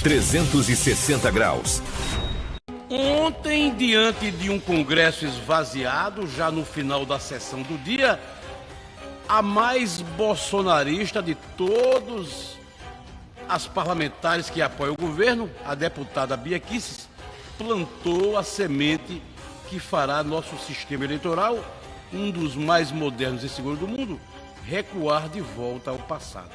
360 graus. Ontem, diante de um Congresso esvaziado, já no final da sessão do dia, a mais bolsonarista de todos as parlamentares que apoiam o governo, a deputada Bia Kicis, plantou a semente que fará nosso sistema eleitoral, um dos mais modernos e seguros do mundo, recuar de volta ao passado.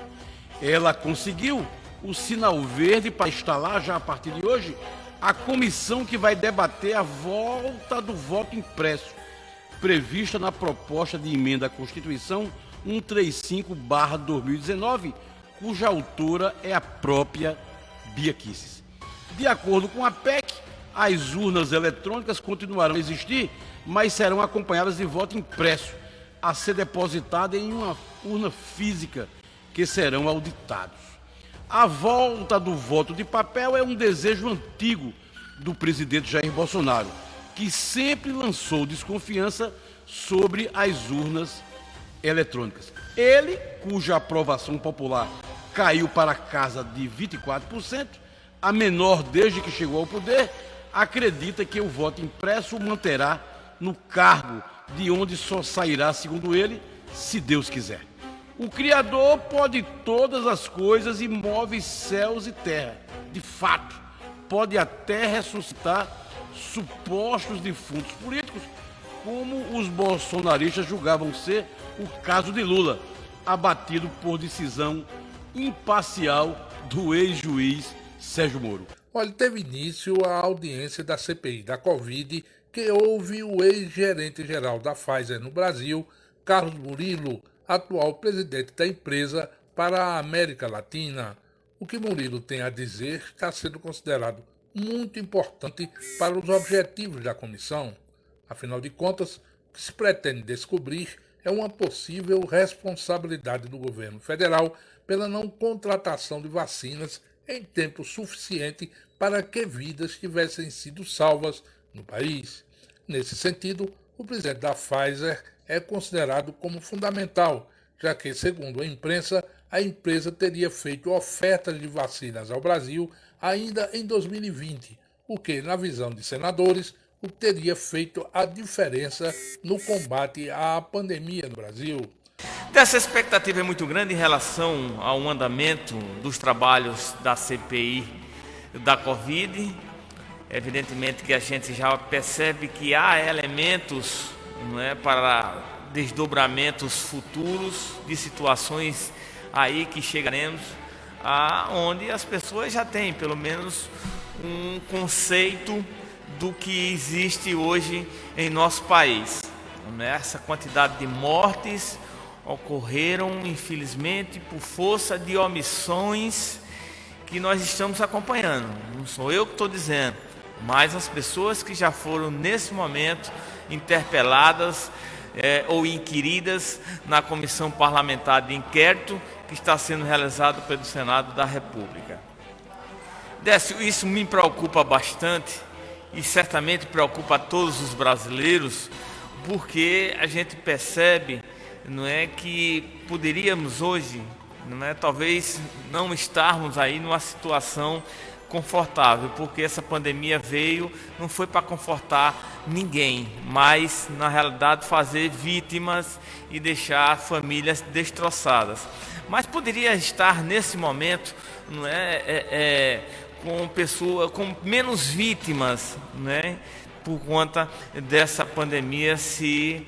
Ela conseguiu o sinal verde para instalar, já a partir de hoje, a comissão que vai debater a volta do voto impresso, prevista na proposta de emenda à Constituição 135/2019, cuja autora é a própria Bia Kicis. De acordo com a PEC, as urnas eletrônicas continuarão a existir, mas serão acompanhadas de voto impresso, a ser depositada em uma urna física, que serão auditados. A volta do voto de papel é um desejo antigo do presidente Jair Bolsonaro, que sempre lançou desconfiança sobre as urnas eletrônicas. Ele, cuja aprovação popular caiu para a casa de 24%, a menor desde que chegou ao poder, acredita que o voto impresso o manterá no cargo, de onde só sairá, segundo ele, se Deus quiser. O Criador pode todas as coisas e move céus e terra. De fato, pode até ressuscitar supostos defuntos políticos, como os bolsonaristas julgavam ser o caso de Lula, abatido por decisão imparcial do ex-juiz Sérgio Moro. Olha, teve início a audiência da CPI da Covid, que houve o ex-gerente-geral da Pfizer no Brasil, Carlos Murilo, atual presidente da empresa para a América Latina. O que Murilo tem a dizer está sendo considerado muito importante para os objetivos da comissão. Afinal de contas, o que se pretende descobrir é uma possível responsabilidade do governo federal pela não contratação de vacinas em tempo suficiente para que vidas tivessem sido salvas no país. Nesse sentido, o presidente da Pfizer é considerado como fundamental, já que, segundo a imprensa, a empresa teria feito ofertas de vacinas ao Brasil ainda em 2020, o que, na visão de senadores, teria feito a diferença no combate à pandemia no Brasil. Essa expectativa é muito grande em relação ao andamento dos trabalhos da CPI da Covid. Evidentemente que a gente já percebe que há elementos, não é, para desdobramentos futuros de situações aí que chegaremos aonde as pessoas já têm pelo menos um conceito do que existe hoje em nosso país. Essa quantidade de mortes ocorreram, infelizmente, por força de omissões que nós estamos acompanhando. Não sou eu que estou dizendo, mas as pessoas que já foram, nesse momento, interpeladas ou inquiridas na Comissão Parlamentar de Inquérito que está sendo realizado pelo Senado da República. Décio, isso me preocupa bastante e certamente preocupa a todos os brasileiros, porque a gente percebe, não é, que poderíamos hoje, não é, talvez não estarmos aí numa situação confortável, porque essa pandemia veio, não foi para confortar ninguém, mas na realidade fazer vítimas e deixar famílias destroçadas. Mas poderia estar nesse momento, não é, com menos vítimas, né, por conta dessa pandemia, se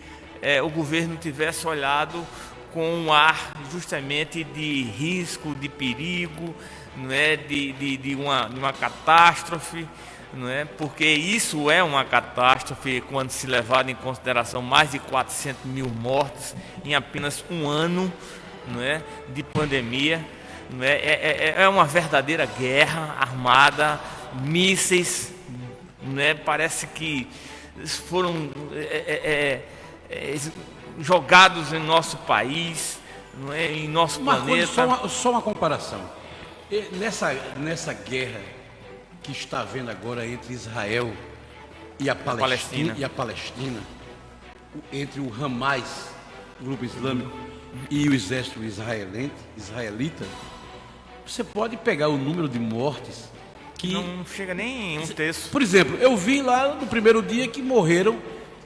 o governo tivesse olhado com um ar justamente de risco, de perigo, não é, de uma catástrofe, não é, porque isso é uma catástrofe quando se levar em consideração mais de 400 mil mortes em apenas um ano, não é, de pandemia. Não é, é uma verdadeira guerra armada, mísseis, não é, parece que foram jogados em nosso país, não é, em nosso planeta. Só uma comparação. Nessa guerra que está havendo agora entre Israel e a Palestina, entre o Hamas, o grupo islâmico, e o exército israelita, você pode pegar o número de mortes que não chega nem um terço. Por exemplo, eu vi lá no primeiro dia que morreram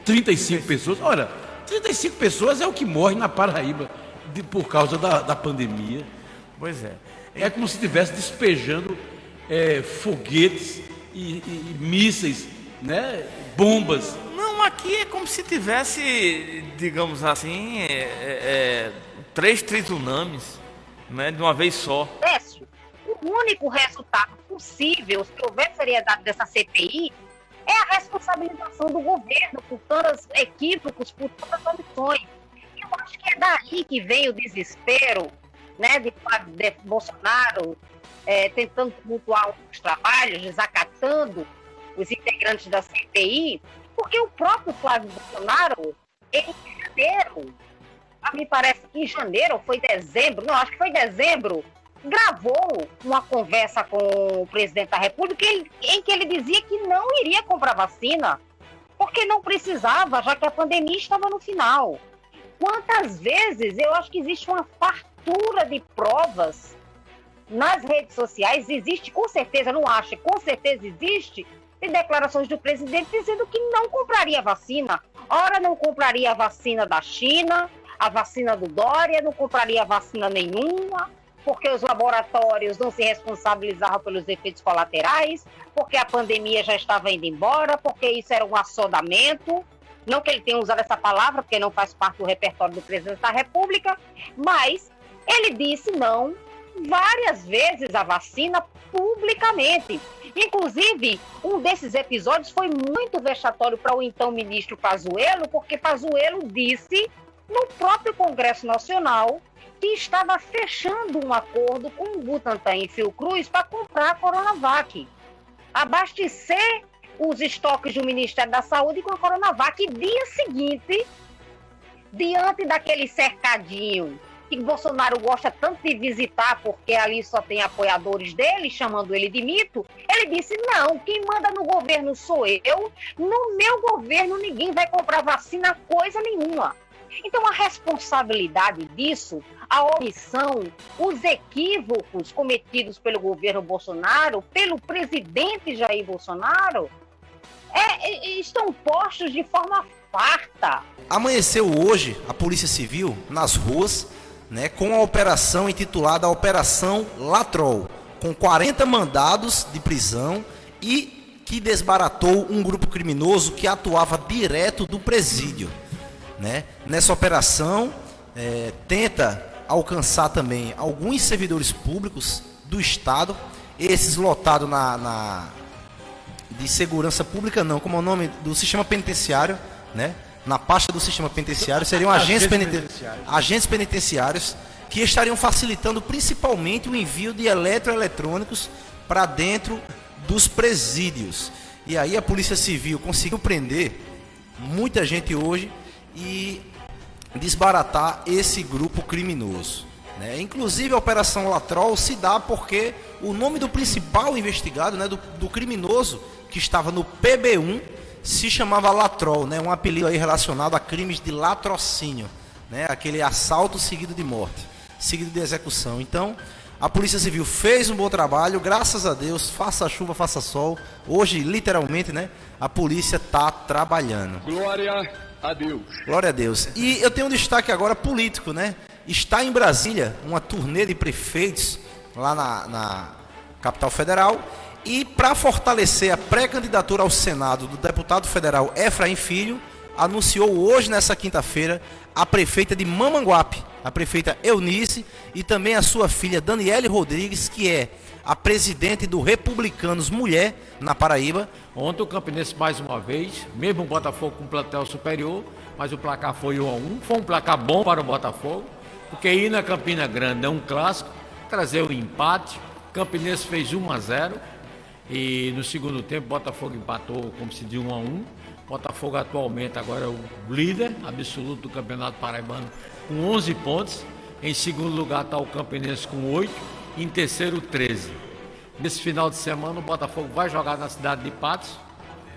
35 pessoas. Olha, 35 pessoas é o que morre na Paraíba por causa da pandemia. Pois é. É como se estivesse despejando foguetes e mísseis, né? Bombas. Não, aqui é como se tivesse, digamos assim, 3 tsunamis, né, de uma vez só. O único resultado possível, se houver seriedade dessa CPI, é a responsabilização do governo por tantos equívocos, por tantas omissões. Eu acho que é daí que vem o desespero, né, de Bolsonaro tentando tumultuar os trabalhos, desacatando os integrantes da CPI, porque o próprio Flávio Bolsonaro, em janeiro, me parece que em janeiro ou foi dezembro, não, acho que foi dezembro, gravou uma conversa com o presidente da República em que ele dizia que não iria comprar vacina, porque não precisava, já que a pandemia estava no final. Quantas vezes eu acho que existe uma fartura de provas nas redes sociais, existe com certeza, não acho, com certeza existe, de declarações do presidente dizendo que não compraria vacina. Ora, não compraria a vacina da China, a vacina do Dória, não compraria vacina nenhuma, porque os laboratórios não se responsabilizavam pelos efeitos colaterais, porque a pandemia já estava indo embora, porque isso era um assodamento. Não que ele tenha usado essa palavra, porque não faz parte do repertório do presidente da República, mas ele disse não várias vezes a vacina publicamente. Inclusive, um desses episódios foi muito vexatório para o então ministro Pazuello, porque Pazuello disse no próprio Congresso Nacional que estava fechando um acordo com o Butantan e Fiocruz para comprar a Coronavac, abastecer os estoques do Ministério da Saúde com a Coronavac. E dia seguinte, diante daquele cercadinho que Bolsonaro gosta tanto de visitar, porque ali só tem apoiadores dele, chamando ele de mito, ele disse, não, quem manda no governo sou eu, no meu governo ninguém vai comprar vacina coisa nenhuma. Então a responsabilidade disso, a omissão, os equívocos cometidos pelo governo Bolsonaro, pelo presidente Jair Bolsonaro, estão postos de forma farta. Amanheceu hoje a Polícia Civil nas ruas, né, com a operação intitulada Operação Latrol, com 40 mandados de prisão e que desbaratou um grupo criminoso que atuava direto do presídio, né? Nessa operação tenta alcançar também alguns servidores públicos do Estado, esses lotados de segurança pública, não, como é o nome do sistema penitenciário, né? Na pasta do sistema penitenciário seriam agentes penitenciários que estariam facilitando principalmente o envio de eletroeletrônicos para dentro dos presídios. E aí a Polícia Civil conseguiu prender muita gente hoje e desbaratar esse grupo criminoso, né? Inclusive a Operação Latrol se dá porque o nome do principal investigado, né, do criminoso que estava no PB1, se chamava Latrol, né? Um apelido aí relacionado a crimes de latrocínio, né? Aquele assalto seguido de morte, seguido de execução. Então, a Polícia Civil fez um bom trabalho, graças a Deus, faça chuva, faça sol. Hoje, literalmente, né? A polícia está trabalhando. Glória a Deus. Glória a Deus. E eu tenho um destaque agora político, né? Está em Brasília uma turnê de prefeitos lá na capital federal. E para fortalecer a pré-candidatura ao Senado do deputado federal Efraim Filho, anunciou hoje, nessa quinta-feira, a prefeita de Mamanguape, a prefeita Eunice, e também a sua filha Daniele Rodrigues, que é a presidente do Republicanos Mulher na Paraíba. Ontem o Campinense mais uma vez, mesmo o Botafogo com plantel superior, mas o placar foi 1-1, foi um placar bom para o Botafogo, porque ir na Campina Grande é um clássico, trazer o empate, o Campinense fez 1-0, e no segundo tempo o Botafogo empatou, como se diz, 1-1. Botafogo atualmente agora é o líder absoluto do Campeonato Paraibano com 11 pontos. Em segundo lugar está o Campinense com 8, em terceiro 13. Nesse final de semana o Botafogo vai jogar na cidade de Patos,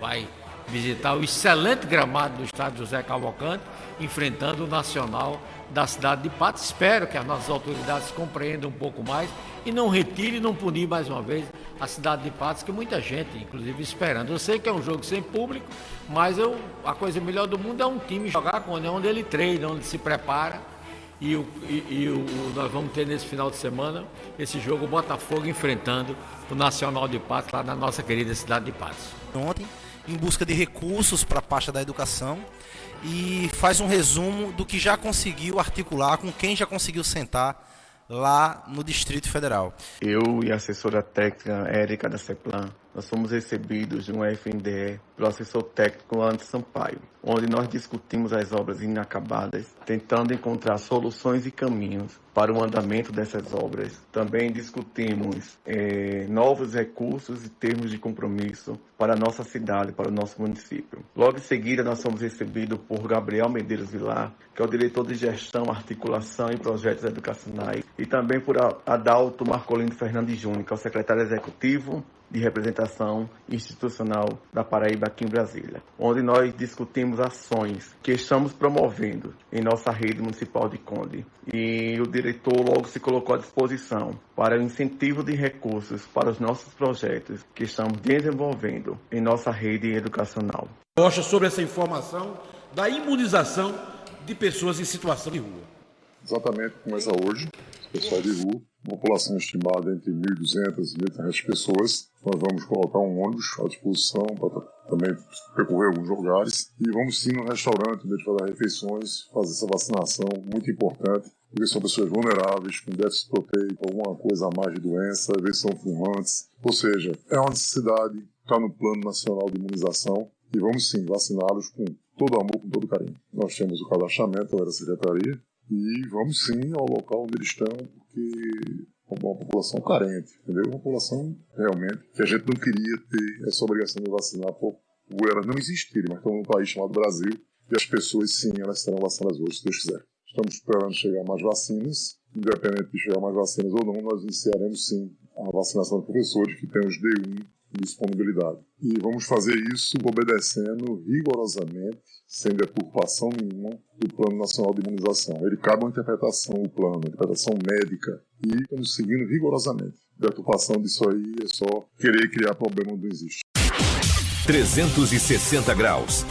vai visitar o excelente gramado do estádio José Cavalcante, enfrentando o Nacional da cidade de Patos. Espero que as nossas autoridades compreendam um pouco mais e não retirem e não punir mais uma vez a cidade de Patos, que muita gente, inclusive, esperando. Eu sei que é um jogo sem público, mas a coisa melhor do mundo é um time jogar onde ele treina, onde se prepara. Nós vamos ter nesse final de semana esse jogo, o Botafogo enfrentando o Nacional de Patos, lá na nossa querida cidade de Patos. Ontem, em busca de recursos para a pasta da educação, e faz um resumo do que já conseguiu articular, com quem já conseguiu sentar lá no Distrito Federal. Eu e a assessora técnica Érica da CEPLAN, nós fomos recebidos de um FNDE pelo assessor técnico Anderson Sampaio, onde nós discutimos as obras inacabadas, tentando encontrar soluções e caminhos para o andamento dessas obras. Também discutimos novos recursos e termos de compromisso para a nossa cidade, para o nosso município. Logo em seguida, nós fomos recebidos por Gabriel Medeiros Vilar, que é o diretor de Gestão, Articulação e Projetos Educacionais, e também por Adalto Marcolino Fernandes Júnior, que é o secretário executivo de representação institucional da Paraíba aqui em Brasília, onde nós discutimos ações que estamos promovendo em nossa rede municipal de Conde. E o diretor logo se colocou à disposição para o incentivo de recursos para os nossos projetos que estamos desenvolvendo em nossa rede educacional. Mostra sobre essa informação da imunização de pessoas em situação de rua. Exatamente, começa hoje, pessoal de rua, população estimada entre 1.200 e 1.300 pessoas. Nós vamos colocar um ônibus à disposição para também percorrer alguns lugares. E vamos sim no restaurante, onde a gente vai dar refeições, fazer essa vacinação, muito importante, porque são pessoas vulneráveis, com déficit proteico, alguma coisa a mais de doença, às vezes são fumantes. Ou seja, é uma necessidade, está no Plano Nacional de Imunização, e vamos sim vaciná-los com todo amor, com todo carinho. Nós temos o cadastramento da secretaria, e vamos sim ao local onde eles estão, porque é uma população carente, entendeu? Uma população realmente que a gente não queria ter essa obrigação de vacinar por elas não existirem, mas estamos num país chamado Brasil e as pessoas sim, elas serão vacinadas hoje, se Deus quiser. Estamos esperando chegar mais vacinas, independente de chegar mais vacinas ou não, nós iniciaremos sim a vacinação de professores que têm os D1 em disponibilidade. E vamos fazer isso obedecendo rigorosamente, sem deturpação nenhuma, do Plano Nacional de Imunização. Ele cabe uma interpretação, o plano, uma interpretação médica, e estamos seguindo rigorosamente. Deturpação disso aí é só querer criar problema onde não existe. 360 graus.